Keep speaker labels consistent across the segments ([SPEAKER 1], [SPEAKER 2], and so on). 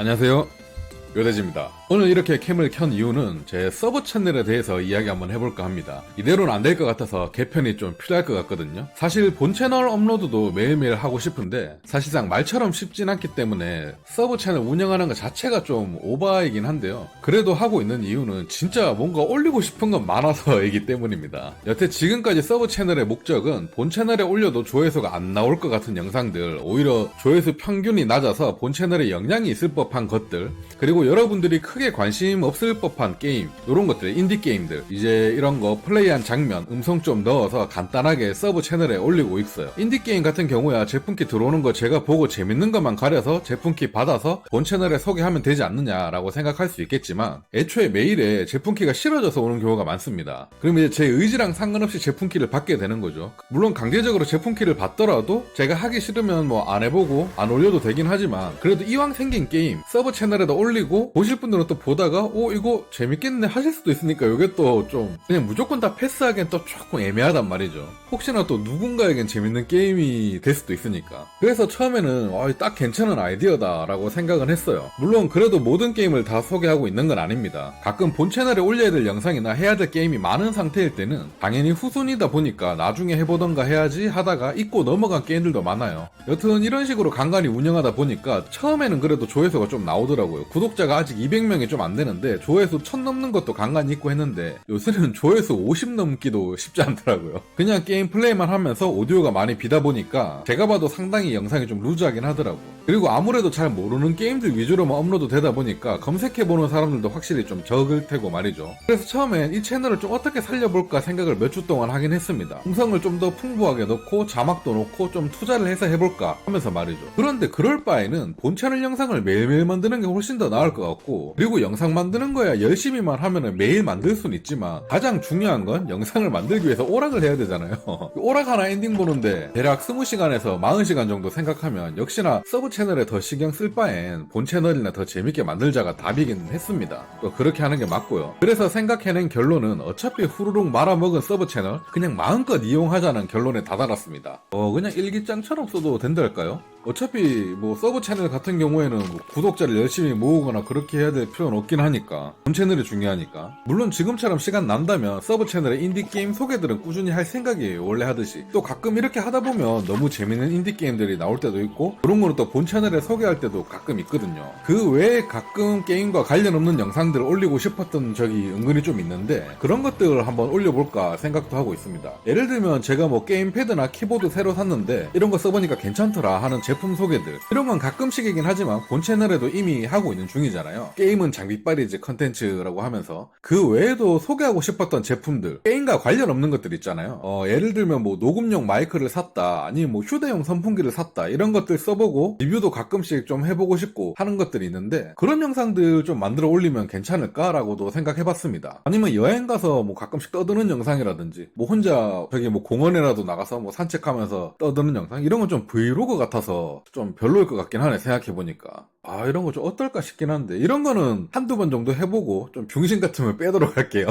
[SPEAKER 1] 안녕하세요, 요대지입니다. 오늘 이렇게 캠을 켠 이유는 제 서브 채널에 대해서 이야기 한번 해볼까 합니다. 이대로는 안 될 것 같아서 개편이 좀 필요할 것 같거든요. 사실 본 채널 업로드도 매일매일 하고 싶은데 사실상 말처럼 쉽진 않기 때문에 서브 채널 운영하는 것 자체가 좀 오바이긴 한데요. 그래도 하고 있는 이유는 진짜 뭔가 올리고 싶은 건 많아서이기 때문입니다. 여태 지금까지 서브 채널의 목적은 본 채널에 올려도 조회수가 안 나올 것 같은 영상들, 오히려 조회수 평균이 낮아서 본 채널에 영향이 있을 법한 것들, 그리고 여러분들이 크게 관심 없을 법한 게임, 이런 것들, 인디 게임들, 이제 이런 거 플레이한 장면, 음성 좀 넣어서 간단하게 서브 채널에 올리고 있어요. 인디 게임 같은 경우야 제품키 들어오는 거 제가 보고 재밌는 것만 가려서 제품키 받아서 본 채널에 소개하면 되지 않느냐라고 생각할 수 있겠지만, 애초에 메일에 제품키가 실어져서 오는 경우가 많습니다. 그럼 이제 제 의지랑 상관없이 제품키를 받게 되는 거죠. 물론 강제적으로 제품키를 받더라도 제가 하기 싫으면 뭐 안 해보고 안 올려도 되긴 하지만, 그래도 이왕 생긴 게임 서브 채널에다 올리고 보실 분들은 또 보다가 이거 재밌겠네 하실 수도 있으니까, 이게 또 좀 그냥 무조건 다 패스하기엔 또 조금 애매하단 말이죠. 혹시나 또 누군가에겐 재밌는 게임이 될 수도 있으니까. 그래서 처음에는 딱 괜찮은 아이디어다 라고 생각은 했어요. 물론 그래도 모든 게임을 다 소개하고 있는 건 아닙니다. 가끔 본 채널에 올려야 될 영상이나 해야 될 게임이 많은 상태일 때는 당연히 후순위다 보니까 나중에 해보던가 해야지 하다가 잊고 넘어간 게임들도 많아요. 여튼 이런 식으로 간간히 운영하다 보니까 처음에는 그래도 조회수가 좀 나오더라고요. 구독자가 아직 200명이 좀 안 되는데 조회수 1000 넘는 것도 간간히 있고 했는데, 요새는 조회수 50 넘기도 쉽지 않더라고요. 그냥 게임 플레이만 하면서 오디오가 많이 비다 보니까 제가 봐도 상당히 영상이 좀 루즈하긴 하더라고요. 그리고 아무래도 잘 모르는 게임들 위주로만 업로드 되다 보니까 검색해보는 사람들도 확실히 좀 적을 테고 말이죠. 그래서 처음엔 이 채널을 좀 어떻게 살려볼까 생각을 몇 주 동안 하긴 했습니다. 음성을 좀 더 풍부하게 넣고 자막도 넣고 좀 투자를 해서 해볼까 하면서 말이죠. 그런데 그럴 바에는 본 채널 영상을 매일매일 만드는 게 훨씬 더 나을 것 같고, 그리고 영상 만드는 거야 열심히만 하면은 매일 만들 수는 있지만, 가장 중요한 건 영상을 만들기 위해서 오락을 해야 되잖아요. 오락 하나 엔딩 보는데 대략 20시간에서 40시간 정도 생각하면 역시나 서브 채널에 더 신경 쓸 바엔 본 채널이나 더 재밌게 만들자가 답이긴 했습니다. 또 그렇게 하는 게 맞고요. 그래서 생각해낸 결론은 어차피 후루룩 말아먹은 서브 채널 그냥 마음껏 이용하자는 결론에 다다랐습니다. 그냥 일기장처럼 써도 된달까요? 어차피 뭐 서브 채널 같은 경우에는 뭐 구독자를 열심히 모으거나 그렇게 해야 될 필요는 없긴 하니까, 본 채널이 중요하니까. 물론 지금처럼 시간 난다면 서브 채널에 인디게임 소개들은 꾸준히 할 생각이에요, 원래 하듯이. 또 가끔 이렇게 하다 보면 너무 재밌는 인디게임들이 나올 때도 있고, 그런 거는 또 본 채널에 소개할 때도 가끔 있거든요. 그 외에 가끔 게임과 관련 없는 영상들을 올리고 싶었던 적이 은근히 좀 있는데, 그런 것들을 한번 올려볼까 생각도 하고 있습니다. 예를 들면 제가 뭐 게임패드나 키보드 새로 샀는데 이런 거 써보니까 괜찮더라 하는 제품 소개들, 이런 건 가끔씩이긴 하지만 본 채널에도 이미 하고 있는 중이잖아요. 게임은 장비빨이지 컨텐츠라고 하면서. 그 외에도 소개하고 싶었던 제품들, 게임과 관련 없는 것들 있잖아요. 예를 들면 뭐 녹음용 마이크를 샀다, 아니면 뭐 휴대용 선풍기를 샀다, 이런 것들 써보고 리뷰도 가끔씩 좀 해보고 싶고 하는 것들이 있는데, 그런 영상들 좀 만들어 올리면 괜찮을까라고도 생각해봤습니다. 아니면 여행 가서 뭐 가끔씩 떠드는 영상이라든지, 뭐 혼자 저기 뭐 공원에라도 나가서 뭐 산책하면서 떠드는 영상, 이런 건 좀 브이로그 같아서 좀 별로일 것 같긴 하네, 생각해보니까. 이런 거 좀 어떨까 싶긴 한데, 이런 거는 한두 번 정도 해보고 좀 병신 같으면 빼도록 할게요.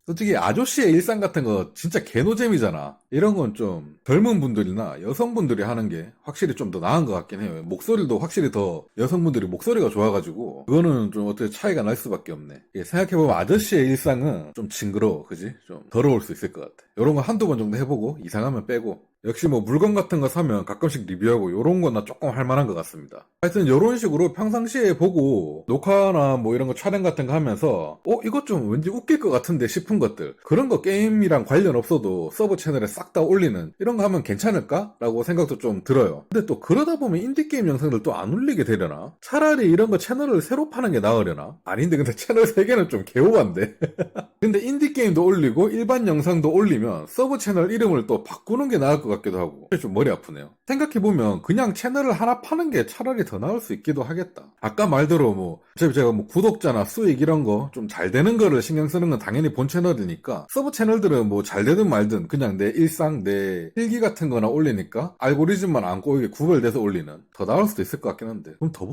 [SPEAKER 1] 솔직히 아저씨의 일상 같은 거 진짜 개노잼이잖아. 이런 건 좀 젊은 분들이나 여성분들이 하는 게 확실히 좀 더 나은 것 같긴 해요. 목소리도 확실히 더 여성분들이 목소리가 좋아가지고 그거는 좀 어떻게 차이가 날 수밖에 없네. 생각해보면 아저씨의 일상은 좀 징그러워, 그지? 좀 더러울 수 있을 것 같아. 이런 거 한두 번 정도 해보고 이상하면 빼고, 역시 뭐 물건 같은 거 사면 가끔씩 리뷰하고 요런 거나 조금 할만한 것 같습니다. 하여튼 요런 식으로 평상시에 보고 녹화나 뭐 이런 거 촬영 같은 거 하면서 이것 좀 왠지 웃길 것 같은데 싶은 것들, 그런 거 게임이랑 관련 없어도 서브 채널에 싹 다 올리는 이런 거 하면 괜찮을까? 라고 생각도 좀 들어요. 근데 또 그러다 보면 인디게임 영상들 또 안 올리게 되려나? 차라리 이런 거 채널을 새로 파는 게 나으려나? 아닌데 근데 채널 3개는 좀 개오반데? 근데 인디게임도 올리고 일반 영상도 올리면 서브 채널 이름을 또 바꾸는 게 나을 것 같기도 하고, 좀 머리 아프네요. 생각해보면 그냥 채널을 하나 파는 게 차라리 더 나을 수 있기도 하겠다. 아까 말대로 뭐 어차피 제가 뭐 구독자나 수익 이런 거 좀 잘 되는 거를 신경 쓰는 건 당연히 본 채널이니까, 서브 채널들은 뭐 잘 되든 말든 그냥 내 일상, 내 일기 같은 거나 올리니까 알고리즘만 안 꼬이게 구별돼서 올리는, 더 나을 수도 있을 것 같긴 한데, 그럼 더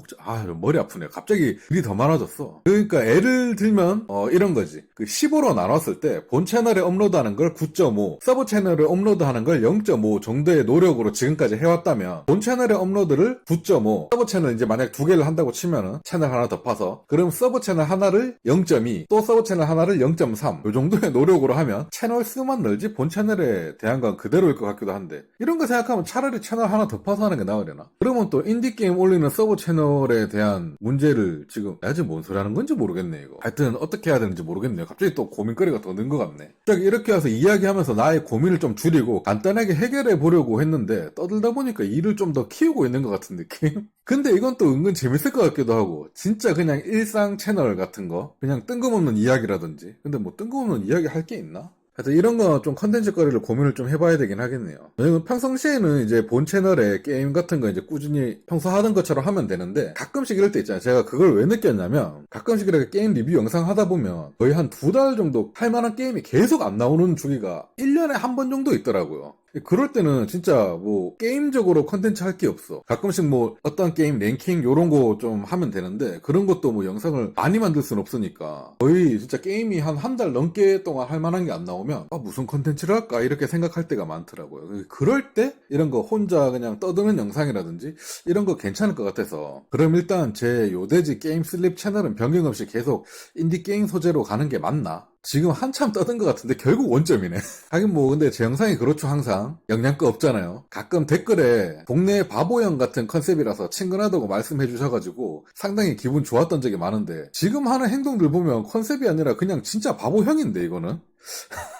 [SPEAKER 1] 머리 아프네요. 갑자기 일이 더 많아졌어. 그러니까 예를 들면 이런 거지. 그 15로 나눴을 때 본 채널에 업로드하는 걸 9.5, 서브 채널에 업로드하는 걸 0.5 뭐 정도의 노력으로 지금까지 해왔다면 본 채널의 업로드를 9.5, 서브 채널 이제 만약 2개를 한다고 치면은 채널 하나 더 파서 그럼 서브 채널 하나를 0.2, 또 서브 채널 하나를 0.3 요 정도의 노력으로 하면 채널 수만 늘지 본 채널에 대한 건 그대로일 것 같기도 한데, 이런 거 생각하면 차라리 채널 하나 더 파서 하는 게 나으려나? 그러면 또 인디게임 올리는 서브 채널에 대한 문제를 지금 아직 뭔 소리 하는 건지 모르겠네 이거. 하여튼 어떻게 해야 되는지 모르겠네요. 갑자기 또 고민거리가 더 는 것 같네. 갑자기 이렇게 와서 이야기하면서 나의 고민을 좀 줄이고 간단하게 해결해 보려고 했는데 떠들다 보니까 일을 좀 더 키우고 있는 것 같은 느낌? 근데 이건 또 은근 재밌을 것 같기도 하고, 진짜 그냥 일상 채널 같은 거 그냥 뜬금없는 이야기라든지. 근데 뭐 뜬금없는 이야기 할 게 있나? 하여튼 이런 거 좀 컨텐츠 거리를 고민을 좀 해봐야 되긴 하겠네요. 왜냐면 평상시에는 이제 본 채널에 게임 같은 거 이제 꾸준히 평소 하던 것처럼 하면 되는데, 가끔씩 이럴 때 있잖아요. 제가 그걸 왜 느꼈냐면, 가끔씩 이렇게 게임 리뷰 영상 하다 보면 거의 한 2달 정도 할 만한 게임이 계속 안 나오는 주기가 1년에 한 번 정도 있더라고요. 그럴 때는 진짜 뭐 게임적으로 컨텐츠 할 게 없어. 가끔씩 뭐 어떤 게임 랭킹 요런 거 좀 하면 되는데, 그런 것도 뭐 영상을 많이 만들 순 없으니까 거의 진짜 게임이 한 달 넘게 동안 할 만한 게 안 나오면 무슨 컨텐츠를 할까 이렇게 생각할 때가 많더라고요. 그럴 때 이런 거 혼자 그냥 떠드는 영상이라든지 이런 거 괜찮을 것 같아서, 그럼 일단 제 요데지 게임 슬립 채널은 변경 없이 계속 인디 게임 소재로 가는 게 맞나? 지금 한참 떠든 것 같은데 결국 원점이네. 하긴 뭐 근데 제 영상이 그렇죠. 항상 영양가 없잖아요. 가끔 댓글에 동네 바보형 같은 컨셉이라서 친근하다고 말씀해 주셔가지고 상당히 기분 좋았던 적이 많은데, 지금 하는 행동들 보면 컨셉이 아니라 그냥 진짜 바보형인데 이거는.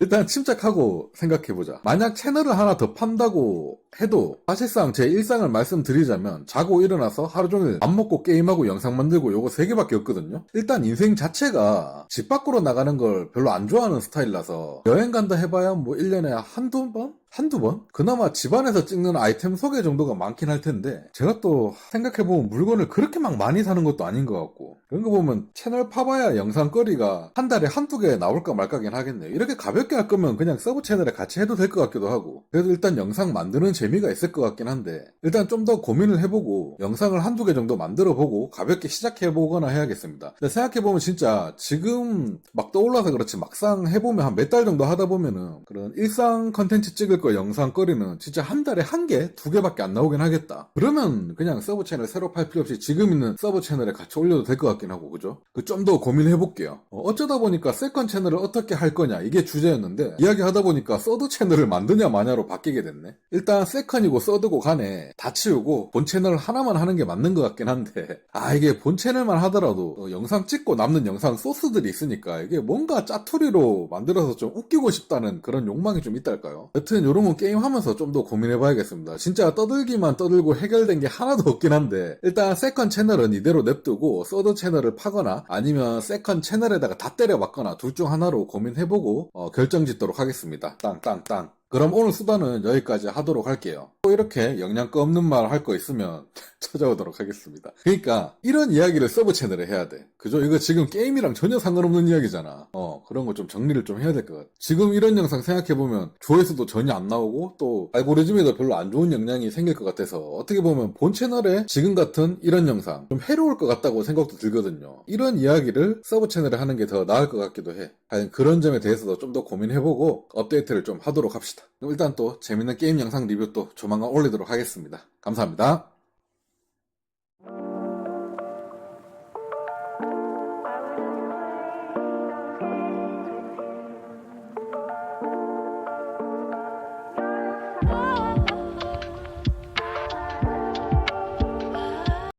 [SPEAKER 1] 일단 침착하고 생각해보자. 만약 채널을 하나 더 판다고 해도 사실상 제 일상을 말씀드리자면 자고 일어나서 하루 종일 밥 먹고 게임하고 영상 만들고 요거 3개밖에 없거든요. 일단 인생 자체가 집 밖으로 나가는 걸 별로 안 좋아하는 스타일이라서 여행 간다 해봐야 뭐 1년에 한두 번? 한두 번? 그나마 집안에서 찍는 아이템 소개 정도가 많긴 할 텐데, 제가 또 생각해보면 물건을 그렇게 막 많이 사는 것도 아닌 것 같고, 그런 거 보면 채널 파봐야 영상거리가 한 달에 한두 개 나올까 말까긴 하겠네요. 이렇게 가볍게 할 거면 그냥 서브 채널에 같이 해도 될 것 같기도 하고, 그래도 일단 영상 만드는 재미가 있을 것 같긴 한데, 일단 좀 더 고민을 해보고 영상을 한두 개 정도 만들어보고 가볍게 시작해보거나 해야겠습니다. 근데 생각해보면 진짜 지금 막 떠올라서 그렇지 막상 해보면 한 몇 달 정도 하다 보면은 그런 일상 컨텐츠 찍을 거 영상거리는 진짜 한 달에 한 개, 2개밖에 안 나오긴 하겠다. 그러면 그냥 서브 채널 새로 팔 필요 없이 지금 있는 서브 채널에 같이 올려도 될 것 같긴 하고, 그죠? 좀 더 고민해볼게요. 어쩌다 보니까 세컨 채널을 어떻게 할 거냐 이게 주제였는데, 이야기하다 보니까 서드 채널을 만드냐 마냐로 바뀌게 됐네. 일단 세컨이고 서드고 간에 다 치우고 본 채널 하나만 하는 게 맞는 것 같긴 한데, 이게 본 채널만 하더라도 영상 찍고 남는 영상 소스들이 있으니까 이게 뭔가 짜투리로 만들어서 좀 웃기고 싶다는 그런 욕망이 좀 있달까요? 여튼 요런 건 게임하면서 좀 더 고민해봐야겠습니다. 진짜 떠들기만 떠들고 해결된 게 하나도 없긴 한데, 일단 세컨 채널은 이대로 냅두고 서드 채널을 파거나 아니면 세컨 채널에다가 다 때려박거나 둘 중 하나로 고민해보고 결정짓도록 하겠습니다. 땅땅땅. 그럼 오늘 수다는 여기까지 하도록 할게요. 또 이렇게 영양가 없는 말 할 거 있으면 찾아오도록 하겠습니다. 그러니까 이런 이야기를 서브 채널에 해야 돼. 그죠? 이거 지금 게임이랑 전혀 상관없는 이야기잖아. 그런 거 좀 정리를 좀 해야 될 것 같아. 지금 이런 영상 생각해보면 조회수도 전혀 안 나오고 또 알고리즘에도 별로 안 좋은 영향이 생길 것 같아서, 어떻게 보면 본 채널에 지금 같은 이런 영상 좀 해로울 것 같다고 생각도 들거든요. 이런 이야기를 서브 채널에 하는 게 더 나을 것 같기도 해. 그런 점에 대해서도 좀 더 고민해보고 업데이트를 좀 하도록 합시다. 그럼 일단 또 재밌는 게임 영상 리뷰 또 조만간 올리도록 하겠습니다. 감사합니다.